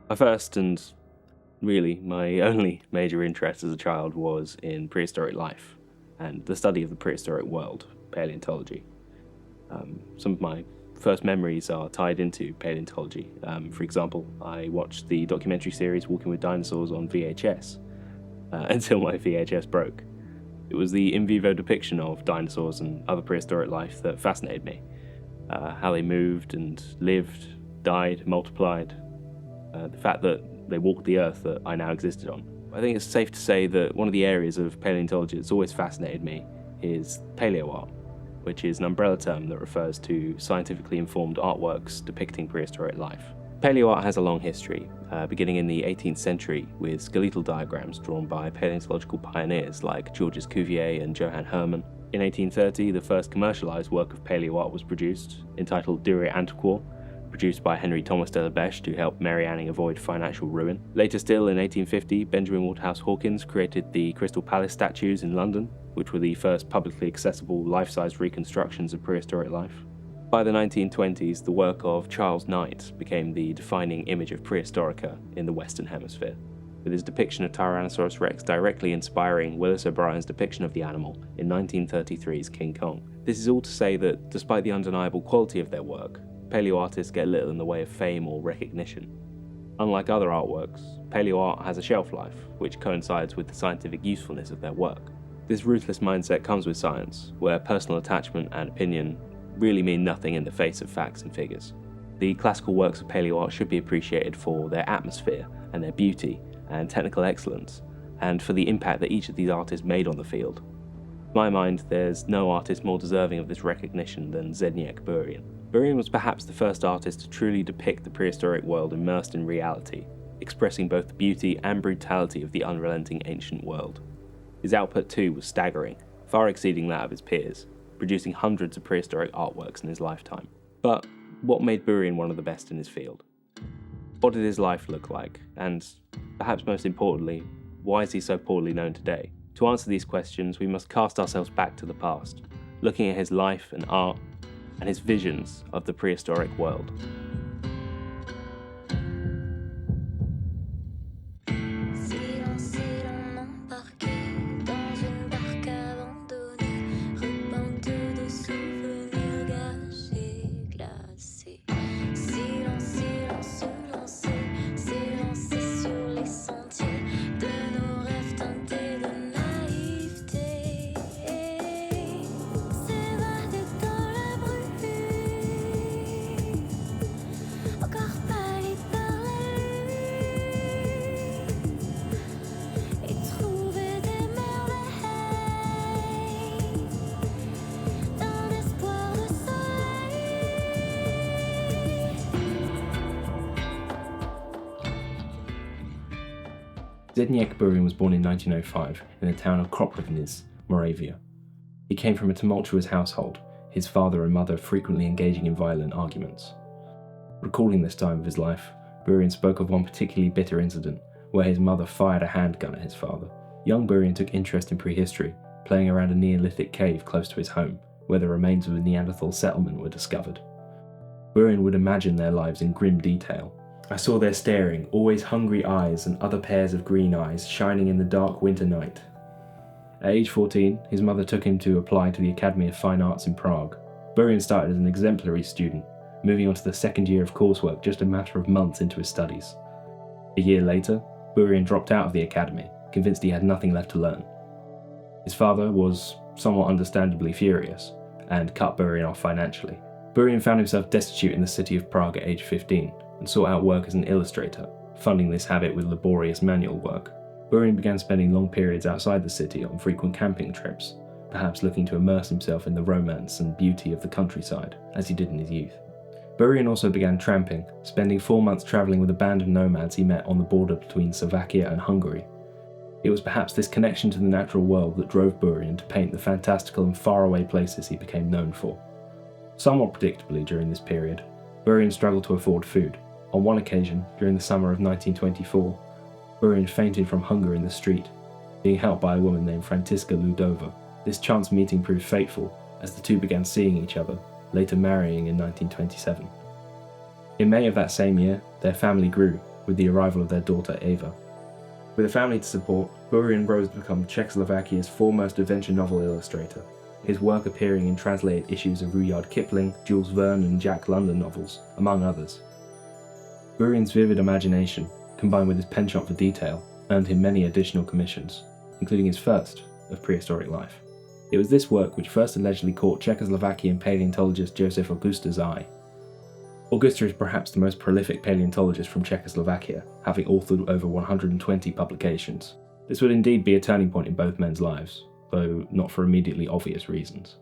My first and really my only major interest as a child was in prehistoric life and the study of the prehistoric world, paleontology. Some of my first memories are tied into paleontology. For example, I watched the documentary series Walking with Dinosaurs on VHS until my VHS broke. It was the in vivo depiction of dinosaurs and other prehistoric life that fascinated me. How they moved and lived, died, multiplied. The fact that they walked the earth that I now existed on. I think it's safe to say that one of the areas of paleontology that's always fascinated me is palaeoart, which is an umbrella term that refers to scientifically informed artworks depicting prehistoric life. Paleoart has a long history, beginning in the 18th century with skeletal diagrams drawn by paleontological pioneers like Georges Cuvier and Johann Hermann. In 1830, the first commercialised work of paleoart was produced, entitled De Re Antiquor, produced by Henry Thomas de la Beche to help Mary Anning avoid financial ruin. Later still, in 1850, Benjamin Waterhouse Hawkins created the Crystal Palace statues in London, which were the first publicly accessible life-size reconstructions of prehistoric life. By the 1920s, the work of Charles Knight became the defining image of prehistorica in the Western Hemisphere, with his depiction of Tyrannosaurus rex directly inspiring Willis O'Brien's depiction of the animal in 1933's King Kong. This is all to say that, despite the undeniable quality of their work, paleoartists get little in the way of fame or recognition. Unlike other artworks, paleoart has a shelf life, which coincides with the scientific usefulness of their work. This ruthless mindset comes with science, where personal attachment and opinion really mean nothing in the face of facts and figures. The classical works of paleoart should be appreciated for their atmosphere and their beauty and technical excellence, and for the impact that each of these artists made on the field. In my mind, there's no artist more deserving of this recognition than Zdeněk Burian. Burian was perhaps the first artist to truly depict the prehistoric world immersed in reality, expressing both the beauty and brutality of the unrelenting ancient world. His output too was staggering, far exceeding that of his peers, producing hundreds of prehistoric artworks in his lifetime. But what made Burian one of the best in his field? What did his life look like? And, perhaps most importantly, why is he so poorly known today? To answer these questions, we must cast ourselves back to the past, looking at his life and art, and his visions of the prehistoric world. Zdeněk Burian was born in 1905 in the town of Kropotnice, Moravia. He came from a tumultuous household, his father and mother frequently engaging in violent arguments. Recalling this time of his life, Burian spoke of one particularly bitter incident where his mother fired a handgun at his father. Young Burian took interest in prehistory, playing around a Neolithic cave close to his home, where the remains of a Neanderthal settlement were discovered. Burian would imagine their lives in grim detail. I saw their staring, always hungry eyes and other pairs of green eyes shining in the dark winter night. At age 14, his mother took him to apply to the Academy of Fine Arts in Prague. Burian started as an exemplary student, moving on to the second year of coursework just a matter of months into his studies. A year later, Burian dropped out of the academy, convinced he had nothing left to learn. His father was somewhat understandably furious, and cut Burian off financially. Burian found himself destitute in the city of Prague at age 15, and sought out work as an illustrator, funding this habit with laborious manual work. Burian began spending long periods outside the city on frequent camping trips, perhaps looking to immerse himself in the romance and beauty of the countryside, as he did in his youth. Burian also began tramping, spending 4 months travelling with a band of nomads he met on the border between Slovakia and Hungary. It was perhaps this connection to the natural world that drove Burian to paint the fantastical and faraway places he became known for. Somewhat predictably during this period, Burian struggled to afford food. On one occasion, during the summer of 1924, Burian fainted from hunger in the street, being helped by a woman named Františka Ludova. This chance meeting proved fateful, as the two began seeing each other, later marrying in 1927. In May of that same year, their family grew, with the arrival of their daughter Eva. With a family to support, Burian rose to become Czechoslovakia's foremost adventure novel illustrator, his work appearing in translated issues of Rudyard Kipling, Jules Verne and Jack London novels, among others. Burian's vivid imagination, combined with his penchant for detail, earned him many additional commissions, including his first of prehistoric life. It was this work which first allegedly caught Czechoslovakian paleontologist Josef Augusta's eye. Augusta is perhaps the most prolific paleontologist from Czechoslovakia, having authored over 120 publications. This would indeed be a turning point in both men's lives, though not for immediately obvious reasons.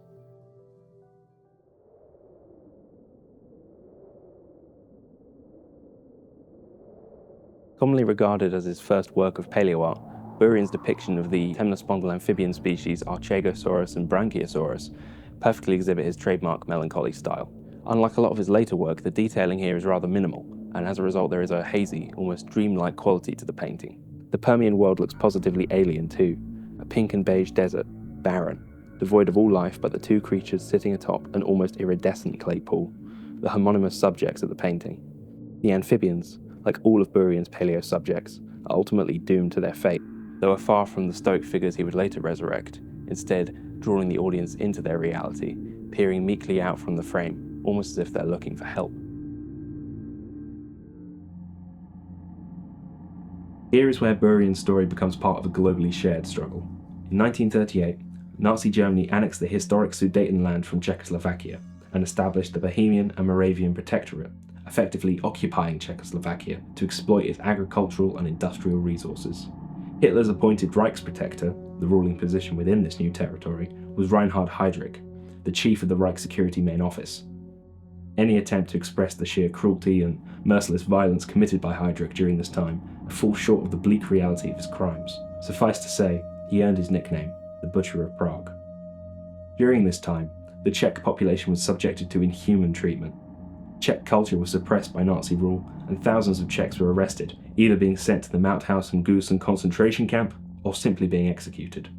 Commonly regarded as his first work of palaeoart, Burian's depiction of the temnospondyl amphibian species Archegosaurus and Brachiosaurus perfectly exhibit his trademark melancholy style. Unlike a lot of his later work, the detailing here is rather minimal, and as a result there is a hazy, almost dreamlike quality to the painting. The Permian world looks positively alien too, a pink and beige desert, barren, devoid of all life but the two creatures sitting atop an almost iridescent clay pool, the homonymous subjects of the painting. The amphibians, like all of Burian's paleo subjects, are ultimately doomed to their fate, though are far from the stoic figures he would later resurrect, instead drawing the audience into their reality, peering meekly out from the frame, almost as if they're looking for help. Here is where Burian's story becomes part of a globally shared struggle. In 1938, Nazi Germany annexed the historic Sudetenland from Czechoslovakia and established the Bohemian and Moravian Protectorate, effectively occupying Czechoslovakia to exploit its agricultural and industrial resources. Hitler's appointed Reichsprotector, the ruling position within this new territory, was Reinhard Heydrich, the chief of the Reich Security Main Office. Any attempt to express the sheer cruelty and merciless violence committed by Heydrich during this time falls short of the bleak reality of his crimes. Suffice to say, he earned his nickname, the Butcher of Prague. During this time, the Czech population was subjected to inhuman treatment. Czech culture was suppressed by Nazi rule, and thousands of Czechs were arrested, either being sent to the Mauthausen concentration camp or simply being executed.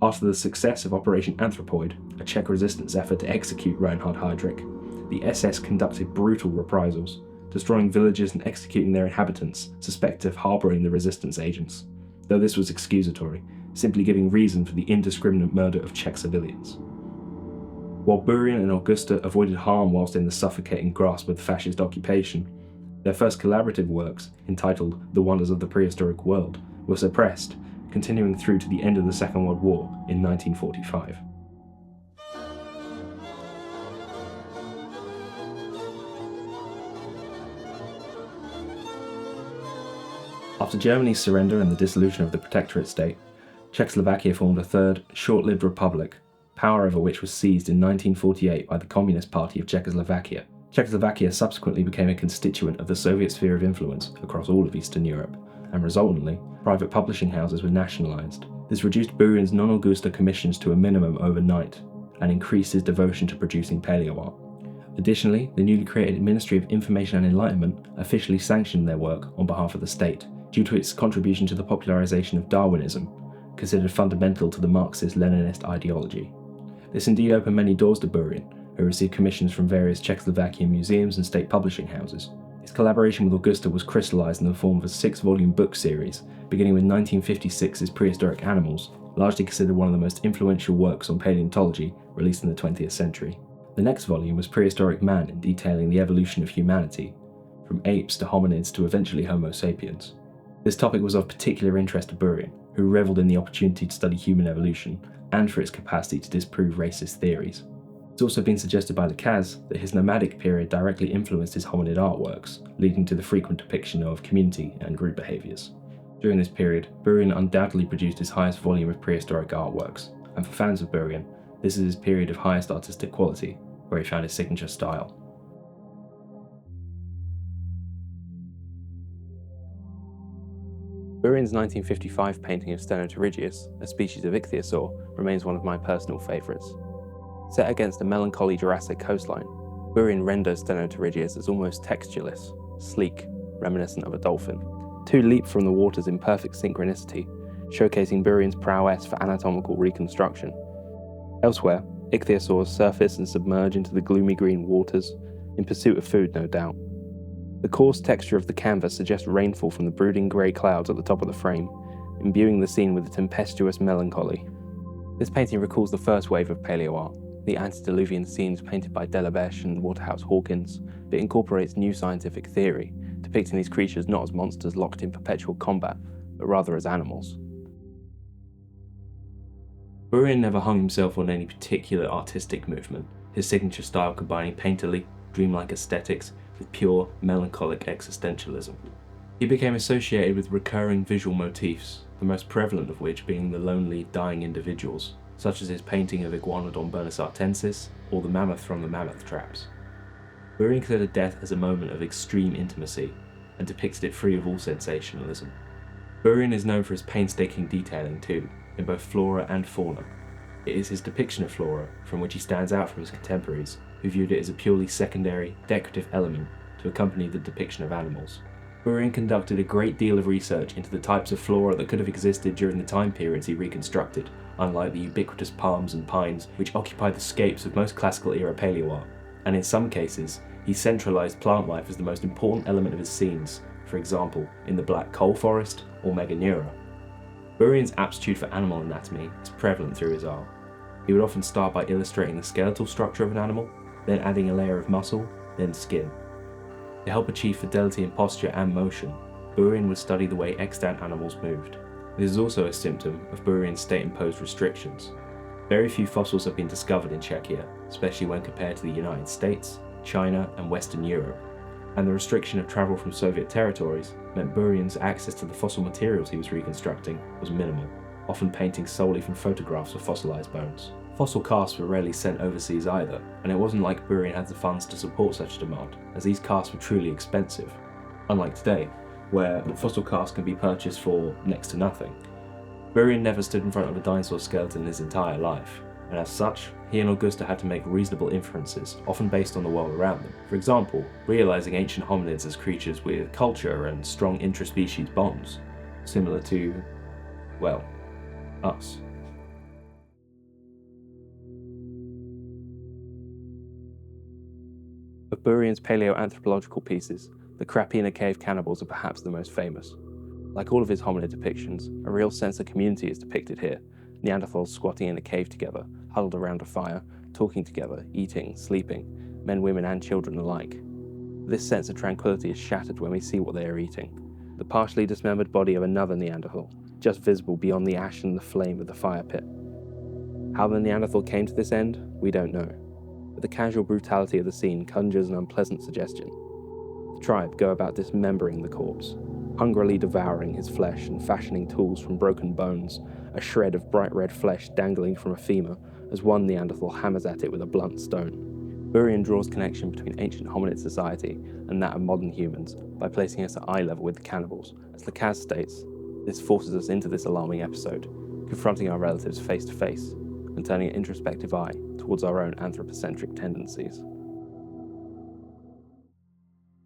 After the success of Operation Anthropoid, a Czech resistance effort to execute Reinhard Heydrich, the SS conducted brutal reprisals, destroying villages and executing their inhabitants suspected of harbouring the resistance agents, though this was excusatory, simply giving reason for the indiscriminate murder of Czech civilians. While Burian and Augusta avoided harm whilst in the suffocating grasp of the fascist occupation, their first collaborative works, entitled The Wonders of the Prehistoric World, were suppressed, continuing through to the end of the Second World War in 1945. After Germany's surrender and the dissolution of the Protectorate state, Czechoslovakia formed a third, short-lived republic, power over which was seized in 1948 by the Communist Party of Czechoslovakia. Czechoslovakia subsequently became a constituent of the Soviet sphere of influence across all of Eastern Europe, and resultantly, private publishing houses were nationalised. This reduced Burian's non-Augusta commissions to a minimum overnight, and increased his devotion to producing palaeoart. Additionally, the newly created Ministry of Information and Enlightenment officially sanctioned their work on behalf of the state, due to its contribution to the popularisation of Darwinism, considered fundamental to the Marxist-Leninist ideology. This indeed opened many doors to Burian, who received commissions from various Czechoslovakian museums and state publishing houses. His collaboration with Augusta was crystallised in the form of a 6-volume book series, beginning with 1956's Prehistoric Animals, largely considered one of the most influential works on paleontology released in the 20th century. The next volume was Prehistoric Man, detailing the evolution of humanity, from apes to hominids to eventually Homo sapiens. This topic was of particular interest to Burian, who revelled in the opportunity to study human evolution and for its capacity to disprove racist theories. It's also been suggested by Lacaze that his nomadic period directly influenced his hominid artworks, leading to the frequent depiction of community and group behaviours. During this period, Burian undoubtedly produced his highest volume of prehistoric artworks, and for fans of Burian, this is his period of highest artistic quality, where he found his signature style. Burian's 1955 painting of Stenotirigius, a species of ichthyosaur, remains one of my personal favourites. Set against a melancholy Jurassic coastline, Burian renders Stenotirigius as almost textureless, sleek, reminiscent of a dolphin. Two leap from the waters in perfect synchronicity, showcasing Burian's prowess for anatomical reconstruction. Elsewhere, ichthyosaurs surface and submerge into the gloomy green waters, in pursuit of food no doubt. The coarse texture of the canvas suggests rainfall from the brooding grey clouds at the top of the frame, imbuing the scene with a tempestuous melancholy. This painting recalls the first wave of palaeoart, the antediluvian scenes painted by Delabèche and Waterhouse-Hawkins. It incorporates new scientific theory, depicting these creatures not as monsters locked in perpetual combat, but rather as animals. Burian never hung himself on any particular artistic movement, his signature style combining painterly, dreamlike aesthetics with pure, melancholic existentialism. He became associated with recurring visual motifs, the most prevalent of which being the lonely, dying individuals, such as his painting of Iguanodon bernasartensis or the mammoth from the Mammoth Traps. Burian considered death as a moment of extreme intimacy and depicted it free of all sensationalism. Burian is known for his painstaking detailing too, in both flora and fauna. It is his depiction of flora from which he stands out from his contemporaries, who viewed it as a purely secondary, decorative element to accompany the depiction of animals. Burian conducted a great deal of research into the types of flora that could have existed during the time periods he reconstructed, unlike the ubiquitous palms and pines which occupy the scapes of most classical era paleoart, and in some cases, he centralised plant life as the most important element of his scenes, for example, in the Black Coal Forest or Meganura. Burian's aptitude for animal anatomy is prevalent through his art. He would often start by illustrating the skeletal structure of an animal, then adding a layer of muscle, then skin. To help achieve fidelity in posture and motion, Burian would study the way extant animals moved. This is also a symptom of Burian's state-imposed restrictions. Very few fossils have been discovered in Czechia, especially when compared to the United States, China, and Western Europe, and the restriction of travel from Soviet territories meant Burian's access to the fossil materials he was reconstructing was minimal, often painting solely from photographs of fossilized bones. Fossil casts were rarely sent overseas either, and it wasn't like Burian had the funds to support such a demand, as these casts were truly expensive. Unlike today, where fossil casts can be purchased for next to nothing. Burian never stood in front of a dinosaur skeleton in his entire life, and as such, he and Augusta had to make reasonable inferences, often based on the world around them. For example, realizing ancient hominids as creatures with culture and strong intraspecies bonds, similar to, well, us. Of Burian's paleoanthropological pieces, the Krapina cave cannibals are perhaps the most famous. Like all of his hominid depictions, a real sense of community is depicted here, Neanderthals squatting in a cave together, huddled around a fire, talking together, eating, sleeping, men, women, and children alike. This sense of tranquility is shattered when we see what they are eating. The partially dismembered body of another Neanderthal, just visible beyond the ash and the flame of the fire pit. How the Neanderthal came to this end, we don't know, but the casual brutality of the scene conjures an unpleasant suggestion. The tribe go about dismembering the corpse, hungrily devouring his flesh and fashioning tools from broken bones, a shred of bright red flesh dangling from a femur as one Neanderthal hammers at it with a blunt stone. Burian draws connection between ancient hominid society and that of modern humans by placing us at eye level with the cannibals. As Lacaz states, this forces us into this alarming episode, confronting our relatives face to face and turning an introspective eye towards our own anthropocentric tendencies.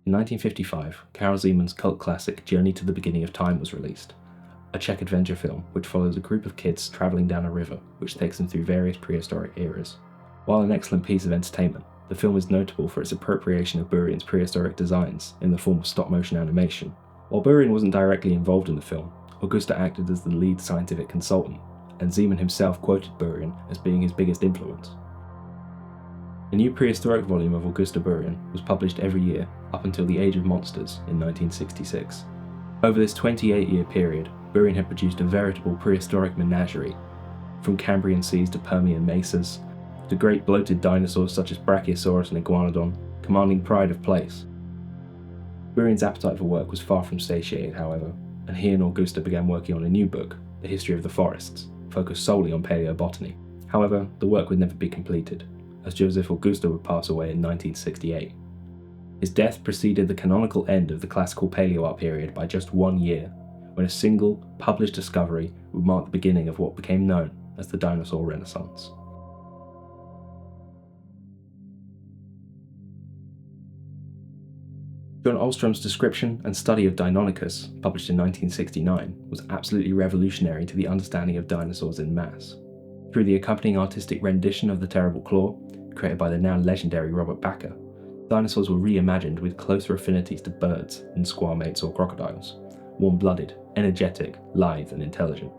In 1955, Karel Zeman's cult classic Journey to the Beginning of Time was released, a Czech adventure film which follows a group of kids travelling down a river which takes them through various prehistoric eras. While an excellent piece of entertainment, the film is notable for its appropriation of Burian's prehistoric designs in the form of stop-motion animation. While Burian wasn't directly involved in the film, Augusta acted as the lead scientific consultant, and Zeman himself quoted Burian as being his biggest influence. A new prehistoric volume of Augusta Burian was published every year up until The Age of Monsters in 1966. Over this 28-year period, Burian had produced a veritable prehistoric menagerie, from Cambrian seas to Permian mesas, to great bloated dinosaurs such as Brachiosaurus and Iguanodon, commanding pride of place. Burian's appetite for work was far from satiated, however, and he and Augusta began working on a new book, The History of the Forests, focused solely on paleobotany. However, the work would never be completed, as Joseph Augusta would pass away in 1968. His death preceded the canonical end of the classical paleoart period by just 1 year, when a single, published discovery would mark the beginning of what became known as the dinosaur renaissance. John Ostrom's description and study of Deinonychus, published in 1969, was absolutely revolutionary to the understanding of dinosaurs in mass. Through the accompanying artistic rendition of The Terrible Claw, created by the now legendary Robert Bakker, Dinosaurs were reimagined with closer affinities to birds than squamates or crocodiles, warm-blooded, energetic, lithe, and intelligent.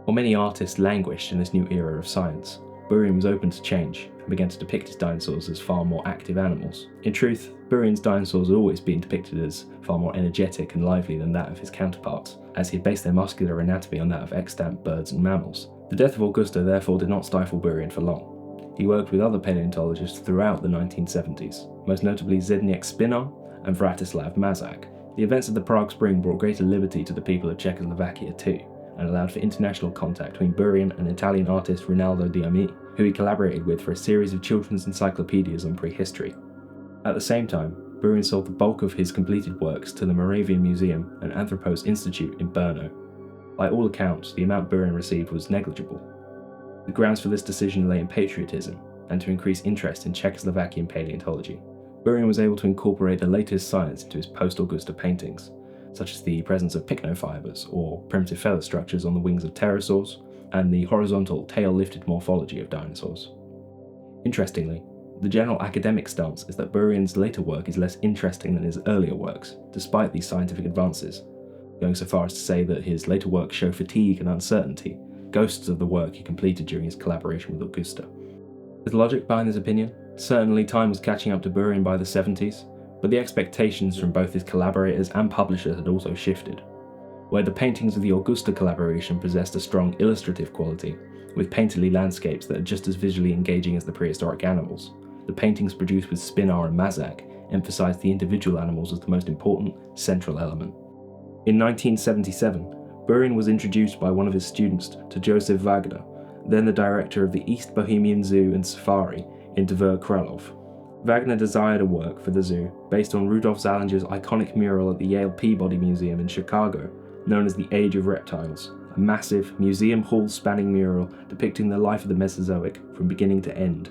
While many artists languished in this new era of science, Burian was open to change and began to depict his dinosaurs as far more active animals. In truth, Burian's dinosaurs had always been depicted as far more energetic and lively than that of his counterparts, as he had based their muscular anatomy on that of extant birds and mammals. The death of Augusta therefore did not stifle Burian for long. He worked with other paleontologists throughout the 1970s, most notably Zdeněk Burian and Vratislav Mazak. The events of the Prague Spring brought greater liberty to the people of Czechoslovakia too, and allowed for international contact between Burian and Italian artist Rinaldo Diami, who he collaborated with for a series of children's encyclopedias on prehistory. At the same time, Burian sold the bulk of his completed works to the Moravian Museum and Anthropos Institute in Brno. By all accounts, the amount Burian received was negligible. The grounds for this decision lay in patriotism and to increase interest in Czechoslovakian paleontology. Burian was able to incorporate the latest science into his post-Augusta paintings, such as the presence of pycnofibers, or primitive feather structures on the wings of pterosaurs, and the horizontal, tail-lifted morphology of dinosaurs. Interestingly, the general academic stance is that Burian's later work is less interesting than his earlier works, despite these scientific advances, going so far as to say that his later works show fatigue and uncertainty, ghosts of the work he completed during his collaboration with Augusta. With logic behind this opinion, certainly time was catching up to Burian by the 70s, but the expectations from both his collaborators and publishers had also shifted. Where the paintings of the Augusta collaboration possessed a strong illustrative quality, with painterly landscapes that are just as visually engaging as the prehistoric animals, the paintings produced with Spinar and Mazak emphasized the individual animals as the most important, central element. In 1977, Burian was introduced by one of his students to Josef Wagner, then the director of the East Bohemian Zoo and Safari in Dvor Králov. Wagner desired a work for the zoo based on Rudolf Zallinger's iconic mural at the Yale Peabody Museum in Chicago, known as the Age of Reptiles, a massive, museum hall-spanning mural depicting the life of the Mesozoic from beginning to end.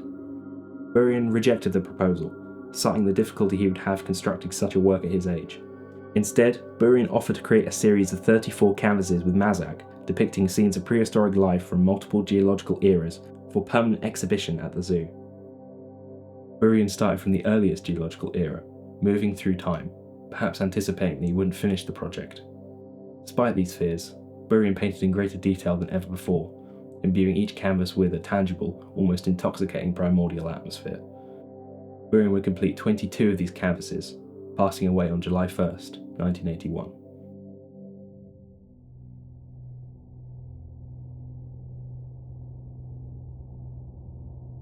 Burian rejected the proposal, citing the difficulty he would have constructing such a work at his age. Instead, Burian offered to create a series of 34 canvases with Mazak, depicting scenes of prehistoric life from multiple geological eras for permanent exhibition at the zoo. Burian started from the earliest geological era, moving through time, perhaps anticipating that he wouldn't finish the project. Despite these fears, Burian painted in greater detail than ever before, imbuing each canvas with a tangible, almost intoxicating primordial atmosphere. Burian would complete 22 of these canvases, passing away on July 1st, 1981.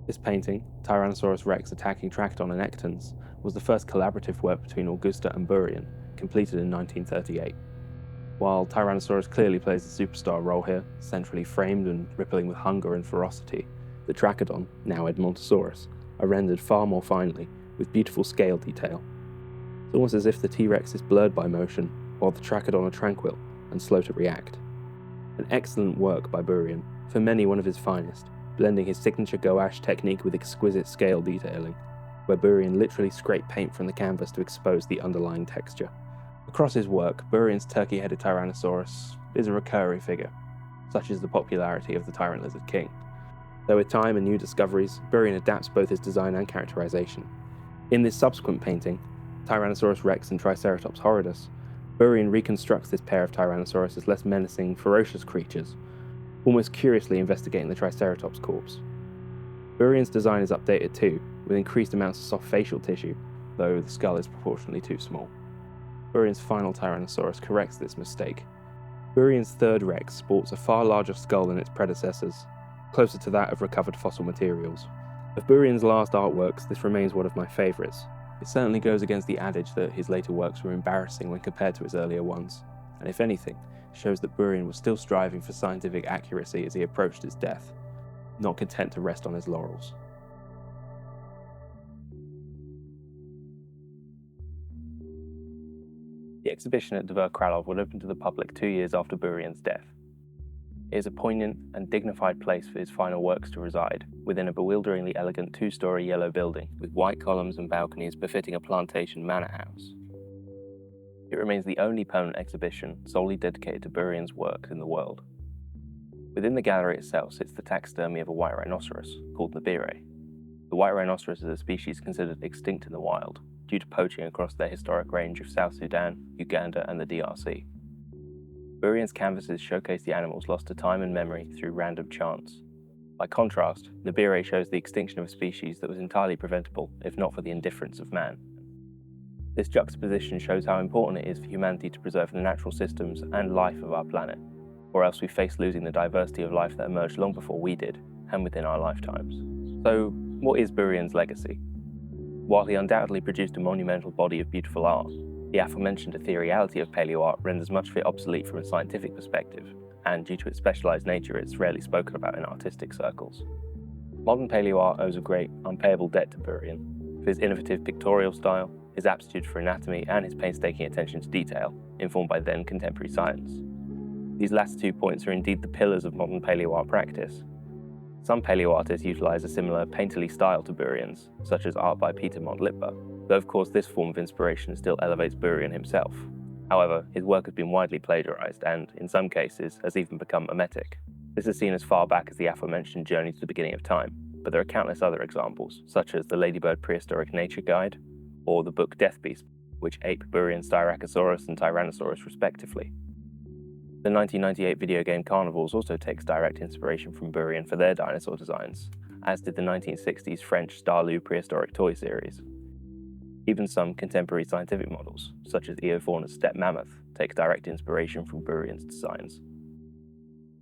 This painting, Tyrannosaurus rex attacking Trachodon and Ectons, was the first collaborative work between Augusta and Burian, completed in 1938. While Tyrannosaurus clearly plays a superstar role here, centrally framed and rippling with hunger and ferocity, the Trachodon, now Edmontosaurus, are rendered far more finely, with beautiful scale detail. It's almost as if the T-Rex is blurred by motion, while the Trachodon are tranquil and slow to react. An excellent work by Burian, for many one of his finest, blending his signature gouache technique with exquisite scale detailing, where Burian literally scraped paint from the canvas to expose the underlying texture. Across his work, Burian's turkey-headed Tyrannosaurus is a recurring figure, such is the popularity of the Tyrant Lizard King. Though with time and new discoveries, Burian adapts both his design and characterization. In this subsequent painting, Tyrannosaurus rex and Triceratops horridus, Burian reconstructs this pair of Tyrannosaurus as less menacing, ferocious creatures, almost curiously investigating the Triceratops corpse. Burian's design is updated too, with increased amounts of soft facial tissue, though the skull is proportionally too small. Burian's final Tyrannosaurus corrects this mistake. Burian's third Rex sports a far larger skull than its predecessors, closer to that of recovered fossil materials. Of Burian's last artworks, this remains one of my favourites. It certainly goes against the adage that his later works were embarrassing when compared to his earlier ones, and if anything, shows that Burian was still striving for scientific accuracy as he approached his death, not content to rest on his laurels. The exhibition at Dvor Králov would open to the public 2 years after Burian's death. It is a poignant and dignified place for his final works to reside, within a bewilderingly elegant 2-story yellow building with white columns and balconies befitting a plantation manor house. It remains the only permanent exhibition solely dedicated to Burian's work in the world. Within the gallery itself sits the taxidermy of a white rhinoceros, called Nabire. The white rhinoceros is a species considered extinct in the wild due to poaching across their historic range of South Sudan, Uganda, and the DRC. Burian's canvases showcase the animals lost to time and memory through random chance. By contrast, Nibiru shows the extinction of a species that was entirely preventable if not for the indifference of man. This juxtaposition shows how important it is for humanity to preserve the natural systems and life of our planet, or else we face losing the diversity of life that emerged long before we did, and within our lifetimes. So, what is Burian's legacy? While he undoubtedly produced a monumental body of beautiful art, the aforementioned ethereality of paleoart renders much of it obsolete from a scientific perspective, and due to its specialized nature, it's rarely spoken about in artistic circles. Modern paleoart owes a great, unpayable debt to Burian for his innovative pictorial style, his aptitude for anatomy, and his painstaking attention to detail, informed by then contemporary science. These last 2 points are indeed the pillars of modern paleoart practice. Some paleoartists utilize a similar painterly style to Burian's, such as art by Peter Montlitber, though of course this form of inspiration still elevates Burian himself. However, his work has been widely plagiarized and, in some cases, has even become emetic. This is seen as far back as the aforementioned Journey to the Beginning of Time, but there are countless other examples, such as the Ladybird Prehistoric Nature Guide, or the book Death Beast, which ape Burian's Styracosaurus and Tyrannosaurus respectively. The 1998 video game Carnivals also takes direct inspiration from Burian for their dinosaur designs, as did the 1960s French Starlou prehistoric toy series. Even some contemporary scientific models, such as Eofauna's steppe mammoth, take direct inspiration from Burian's designs.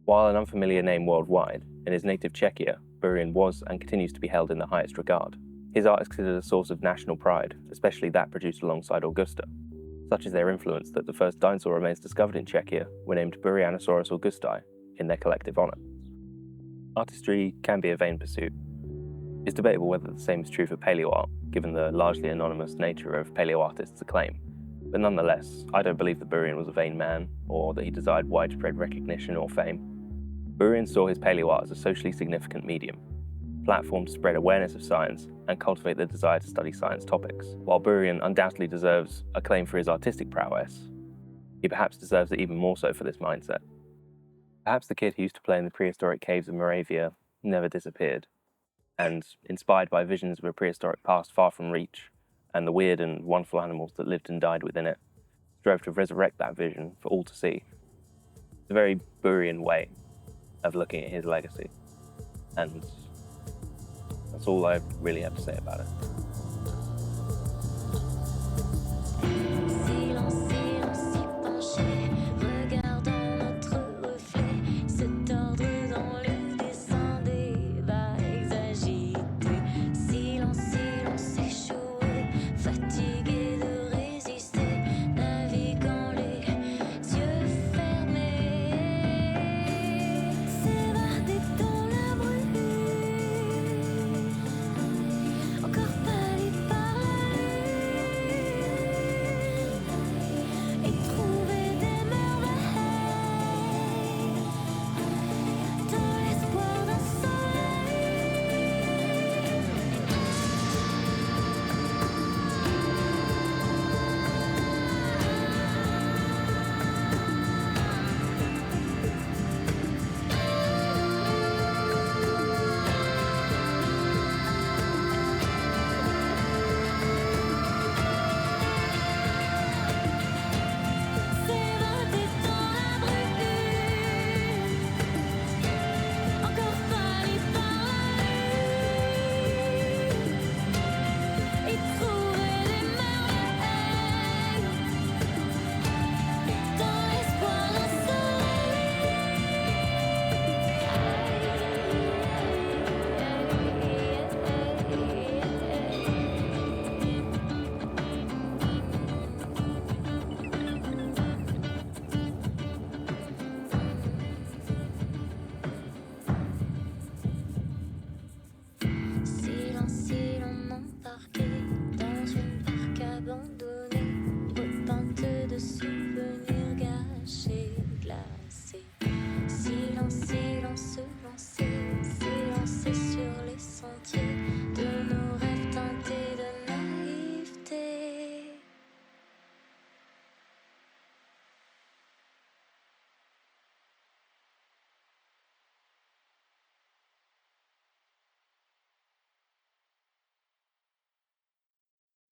While an unfamiliar name worldwide, in his native Czechia, Burian was and continues to be held in the highest regard. His art is considered a source of national pride, especially that produced alongside Augusta. Such is their influence that the first dinosaur remains discovered in Czechia were named Burianosaurus augusti in their collective honour. Artistry can be a vain pursuit. It's debatable whether the same is true for paleoart, given the largely anonymous nature of paleoartists' acclaim. But nonetheless, I don't believe that Burian was a vain man, or that he desired widespread recognition or fame. Burian saw his paleoart as a socially significant medium, a platform to spread awareness of science and cultivate the desire to study science topics. While Burian undoubtedly deserves acclaim for his artistic prowess, he perhaps deserves it even more so for this mindset. Perhaps the kid who used to play in the prehistoric caves of Moravia never disappeared, and, inspired by visions of a prehistoric past far from reach, and the weird and wonderful animals that lived and died within it, strove to resurrect that vision for all to see. It's a very Burian way of looking at his legacy, and that's all I really have to say about it.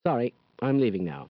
Sorry, I'm leaving now.